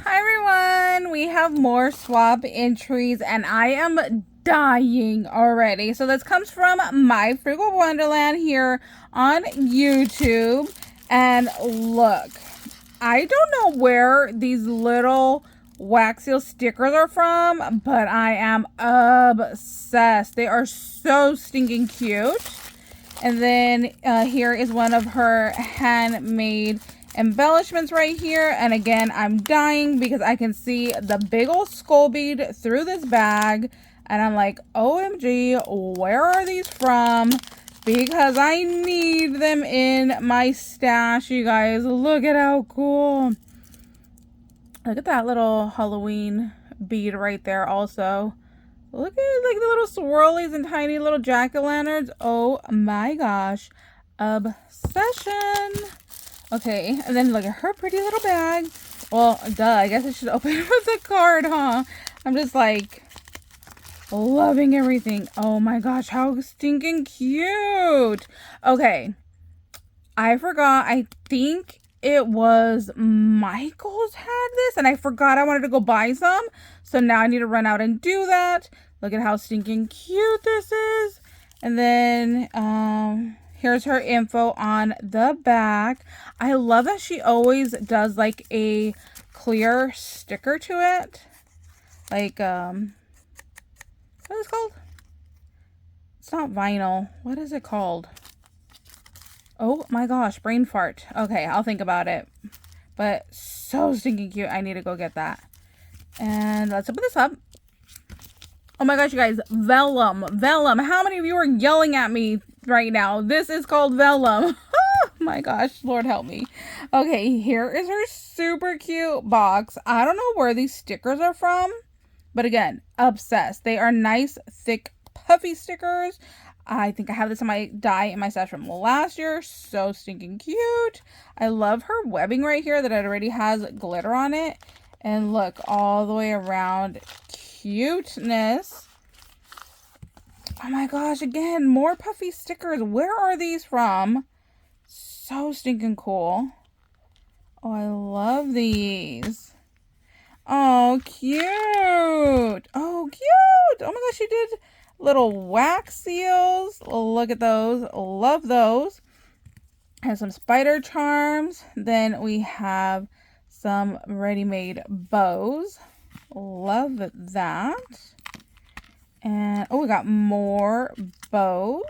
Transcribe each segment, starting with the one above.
Hi everyone, we have more swap entries and I am dying already. So this comes from My Frugal Wonderland here on YouTube. And look, I don't know where these little wax seal stickers are from, but I am obsessed. They are so stinking cute. And then here is one of her handmade embellishments right here. And again, I'm dying because I can see the big old skull bead through this bag. And I'm like, OMG, where are these from? Because I need them in my stash, you guys. Look at how cool. Look at that little Halloween bead right there also. Look at like the little swirlies and tiny little jack-o'-lanterns. Oh my gosh. Obsession. Okay, and then look at her pretty little bag. Well, duh, I guess I should open it with a card, huh? I'm just like loving everything. Oh my gosh, how stinking cute. Okay, I forgot. I think it was Michael's had this and I forgot I wanted to go buy some. So now I need to run out and do that. Look at how stinking cute this is. And then here's her info on the back. I love that she always does like a clear sticker to it. Like what is it called? It's not vinyl. What is it called? Oh my gosh, brain fart. Okay, I'll think about it. But so stinking cute. I need to go get that. And let's open this up. Oh my gosh, you guys. Vellum. Vellum. How many of you are yelling at me right now? This is called vellum. Oh my gosh. Lord help me. Okay, here is her super cute box. I don't know where these stickers are from. But again, obsessed. They are nice, thick, puffy stickers. I think I have this in my die in my stash from last year. So stinking cute. I love her webbing right here that it already has glitter on it. And look, all the way around. Cuteness. Oh my gosh, again, more puffy stickers. Where are these from? So stinking cool. Oh, I love these. Oh, cute. Oh, cute. Oh my gosh, she did little wax seals. Look at those. Love those. And some spider charms. Then we have some ready-made bows. Love that. And oh, we got more bows.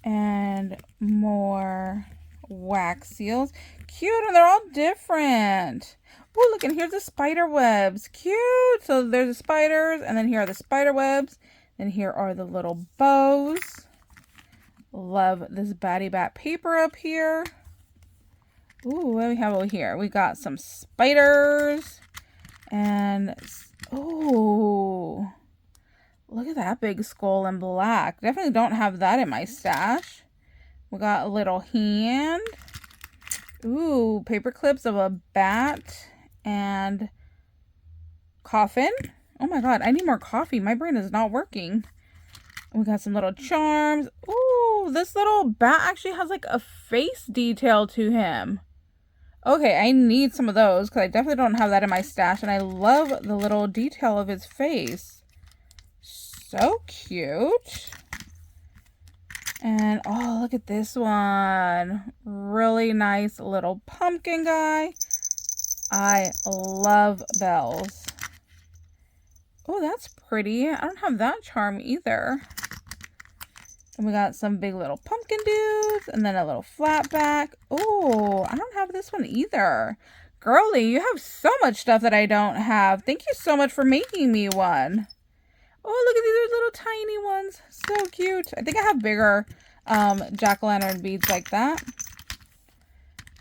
And more wax seals. Cute, and they're all different. Oh, look, and here's the spider webs. Cute. So there's the spiders, and then here are the spider webs. And here are the little bows. Love this Batty Bat paper up here. Ooh, what do we have over here? We got some spiders. And, ooh, look at that big skull in black. Definitely don't have that in my stash. We got a little hand. Ooh, paper clips of a bat and coffin. Oh my god, I need more coffee. My brain is not working. We got some little charms. Ooh, this little bat actually has like a face detail to him. Okay, I need some of those because I definitely don't have that in my stash. And I love the little detail of his face. So cute. And oh, look at this one. Really nice little pumpkin guy. I love bells. Oh, that's pretty. I don't have that charm either. And we got some big little pumpkin dudes. And then a little flat back. Oh, I don't have this one either. Girly, you have so much stuff that I don't have. Thank you so much for making me one. Oh, look at these little tiny ones. So cute. I think I have bigger jack-o'-lantern beads like that.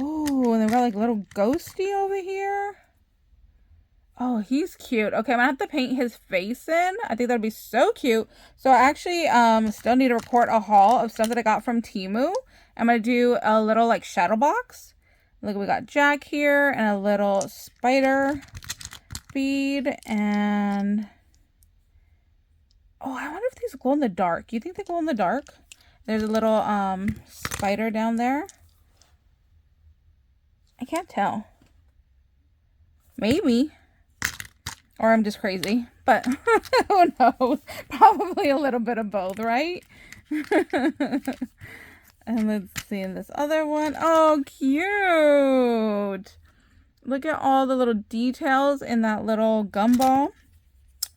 Oh, and they've got like a little ghosty over here. Oh, he's cute. Okay, I'm gonna have to paint his face in. I think that'd be so cute. So I actually still need to record a haul of stuff that I got from Temu. I'm gonna do a little like shadow box. Look, we got Jack here and a little spider bead and oh, I wonder if these glow in the dark. You think they glow in the dark? There's a little spider down there. I can't tell. Maybe. Or I'm just crazy. But who knows? Probably a little bit of both, right? And let's see in this other one. Oh, cute. Look at all the little details in that little gumball.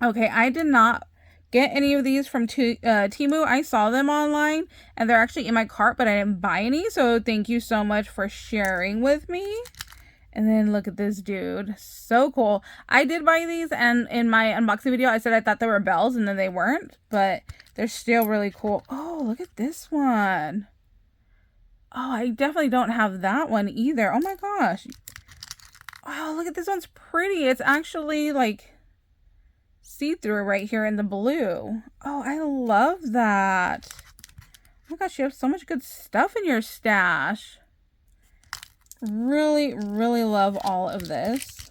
Okay, I did not get any of these from Temu. I saw them online and they're actually in my cart, but I didn't buy any. So thank you so much for sharing with me. And then look at this dude. So cool. I did buy these, and in my unboxing video, I said I thought they were bells, and then they weren't. But they're still really cool. Oh, look at this one. Oh, I definitely don't have that one either. Oh my gosh. Oh, look at this one's pretty. It's actually like see-through right here in the blue. Oh, I love that. Oh my gosh, you have so much good stuff in your stash. Really, really love all of this.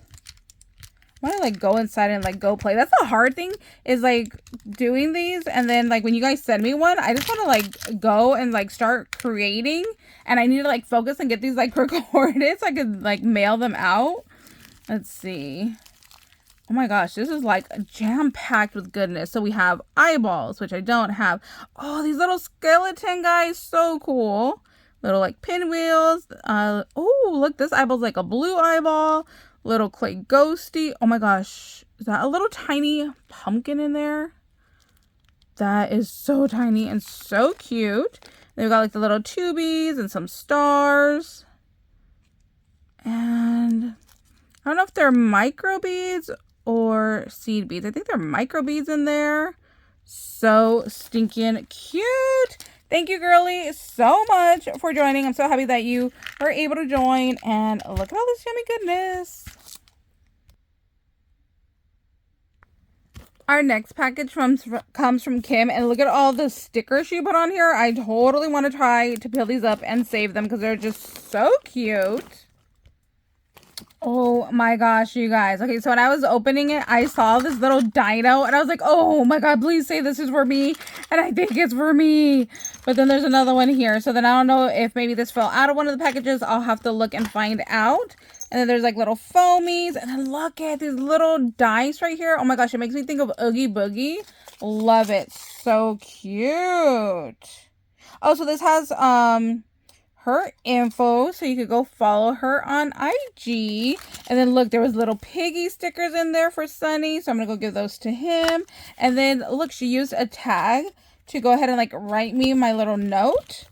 I want to like go inside and like go play. That's the hard thing, is like doing these, and then like when you guys send me one, I just want to like go and like start creating, and I need to like focus and get these like recorded so I could like mail them out. Let's see. Oh my gosh, this is like jam-packed with goodness. So we have eyeballs, which I don't have. Oh, these little skeleton guys, so cool. Little like pinwheels. Oh, look, this eyeball's like a blue eyeball. Little clay ghosty. Oh my gosh. Is that a little tiny pumpkin in there? That is so tiny and so cute. Then we've got like the little tubies and some stars. And I don't know if they're micro beads or seed beads. I think they're micro beads in there. So stinking cute. Thank you, girly, so much for joining. I'm so happy that you were able to join. And look at all this yummy goodness. Our next package comes from Kim. And look at all the stickers she put on here. I totally want to try to peel these up and save them because they're just so cute. Oh my gosh, you guys. Okay, so when I was opening it, I saw this little dino and I was like, oh my god, please say this is for me. And I think it's for me. But then there's another one here. So then I don't know if maybe this fell out of one of the packages. I'll have to look and find out. And then there's like little foamies. And then look at these little dice right here. Oh my gosh, it makes me think of Oogie Boogie. Love it. So cute. Oh, so this has her info, so you could go follow her on IG. And then look, there was little piggy stickers in there for Sunny, so I'm gonna go give those to him. And then look, she used a tag to go ahead and like write me my little note.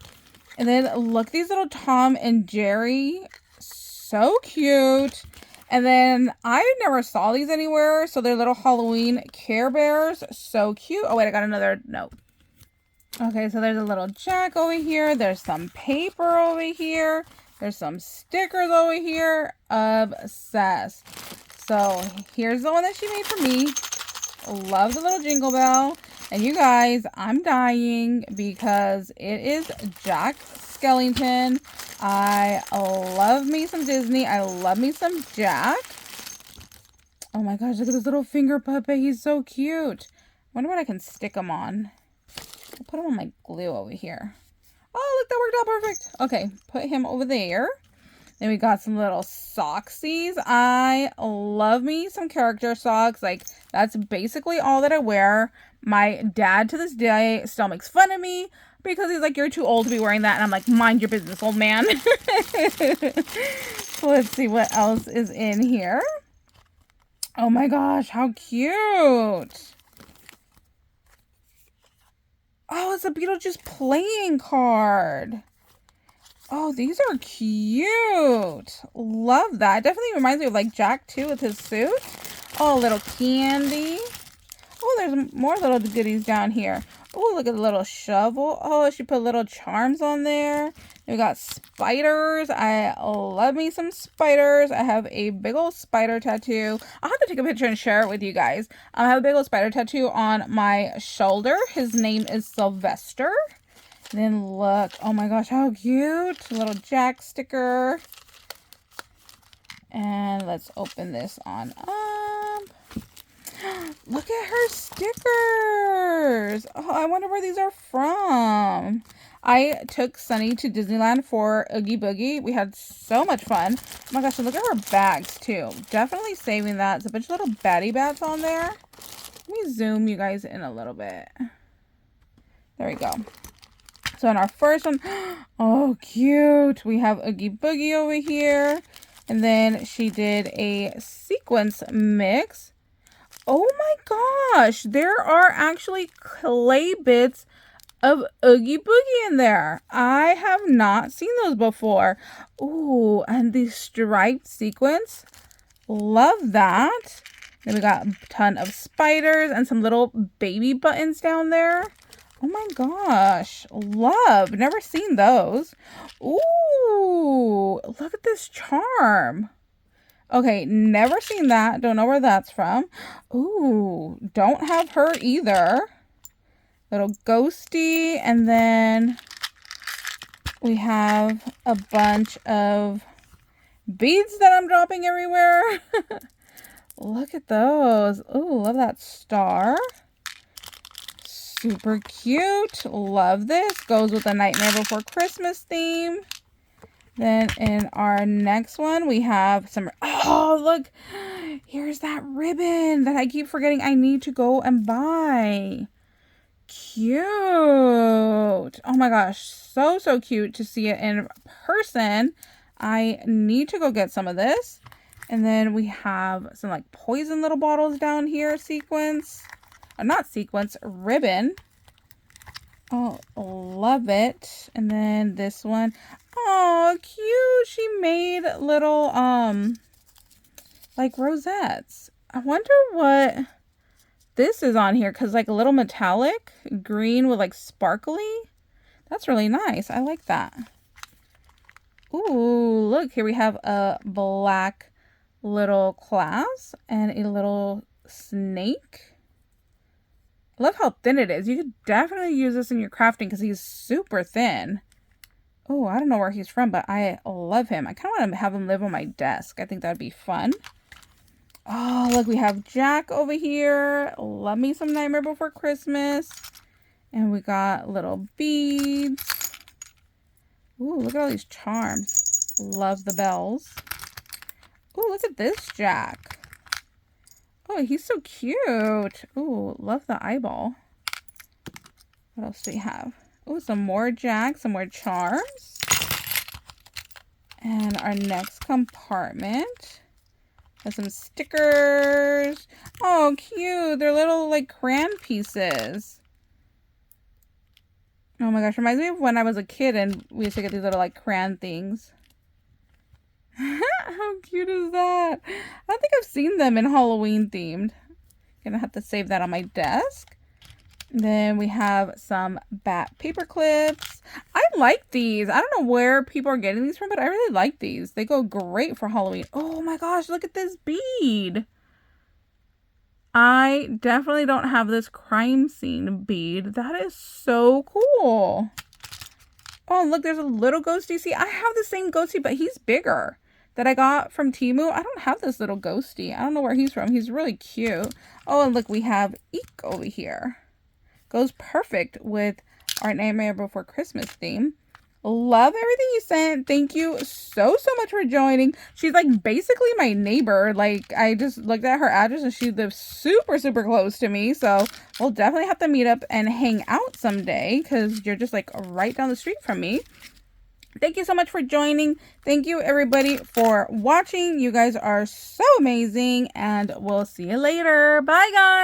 And then look, these little Tom and Jerry, so cute. And then I never saw these anywhere, so they're little Halloween Care Bears, so cute. Oh wait, I got another note. Okay, so there's a little jack over here. There's some paper over here. There's some stickers over here. Obsessed. So here's the one that she made for me. Love the little jingle bell. And you guys, I'm dying because it is Jack Skellington. I love me some Disney. I love me some Jack. Oh my gosh, look at this little finger puppet. He's so cute. I wonder what I can stick him on. I'll put him on my glue over here. Oh, look, that worked out perfect. Okay, put him over there. Then we got some little socksies. I love me some character socks. Like, that's basically all that I wear. My dad to this day still makes fun of me because he's like, you're too old to be wearing that. And I'm like, mind your business, old man. Let's see what else is in here. Oh my gosh, how cute. Oh, it's a Beetlejuice playing card. Oh, these are cute. Love that. Definitely reminds me of like Jack too with his suit. Oh, little candy. Oh, there's more little goodies down here. Oh, look at the little shovel. Oh, she put little charms on there. We got spiders. I love me some spiders. I have a big old spider tattoo. I'll have to take a picture and share it with you guys. I have a big old spider tattoo on my shoulder. His name is Sylvester. And then look. Oh my gosh, how cute. A little Jack sticker. And let's open this on up. Look at her stickers. Oh, I wonder where these are from. I took Sunny to Disneyland for Oogie Boogie. We had so much fun. Oh my gosh, and look at her bags too. Definitely saving that. It's a bunch of little Batty Bats on there. Let me zoom you guys in a little bit. There we go. So in our first one, oh cute. We have Oogie Boogie over here. And then she did a sequence mix. Oh my gosh, there are actually clay bits of Oogie Boogie in there. I have not seen those before. Ooh, and the striped sequence. Love that. Then we got a ton of spiders and some little baby buttons down there. Oh my gosh. Love. Never seen those. Ooh, look at this charm. Okay, never seen that. Don't know where that's from. Ooh, don't have her either. Little ghosty. And then we have a bunch of beads that I'm dropping everywhere. Look at those. Ooh, love that star. Super cute. Love this. Goes with the Nightmare Before Christmas theme. Then in our next one, we have some... Oh, look. Here's that ribbon that I keep forgetting I need to go and buy. Cute. Oh my gosh. So, so cute to see it in person. I need to go get some of this. And then we have some like poison little bottles down here. Sequence. Not sequence. Ribbon. Oh, love it. And then this one. Oh, cute. She made little, like rosettes. I wonder what this is on here. Because like a little metallic green with like sparkly. That's really nice. I like that. Ooh, look. Here we have a black little clasp and a little snake. I love how thin it is. You could definitely use this in your crafting because he's super thin. Oh, I don't know where he's from, but I love him. I kind of want to have him live on my desk. I think that'd be fun. Oh, look, we have Jack over here. Love me some Nightmare Before Christmas. And we got little beads. Ooh, look at all these charms. Love the bells. Ooh, look at this Jack. Oh, he's so cute. Ooh, love the eyeball. What else do we have? Oh, some more Jack, some more charms. And our next compartment has some stickers. Oh, cute. They're little, like, crayon pieces. Oh my gosh, reminds me of when I was a kid and we used to get these little, like, crayon things. How cute is that? I don't think I've seen them in Halloween themed. Gonna have to save that on my desk. Then we have some bat paper clips. I like these. I don't know where people are getting these from, but I really like these. They go great for Halloween. Oh my gosh, look at this bead. I definitely don't have this crime scene bead. That is so cool. Oh, look, there's a little ghosty. See, I have the same ghosty, but he's bigger. That I got from Temu. I don't have this little ghosty. I don't know where he's from. He's really cute. Oh, and look, we have Eek over here. Goes perfect with our Nightmare Before Christmas theme. Love everything you sent. Thank you so much for joining. She's like basically my neighbor. Like I just looked at her address and she lives super close to me. So we'll definitely have to meet up and hang out someday because you're just like right down the street from me. Thank you so much for joining. Thank you everybody for watching. You guys are so amazing and we'll see you later. Bye guys.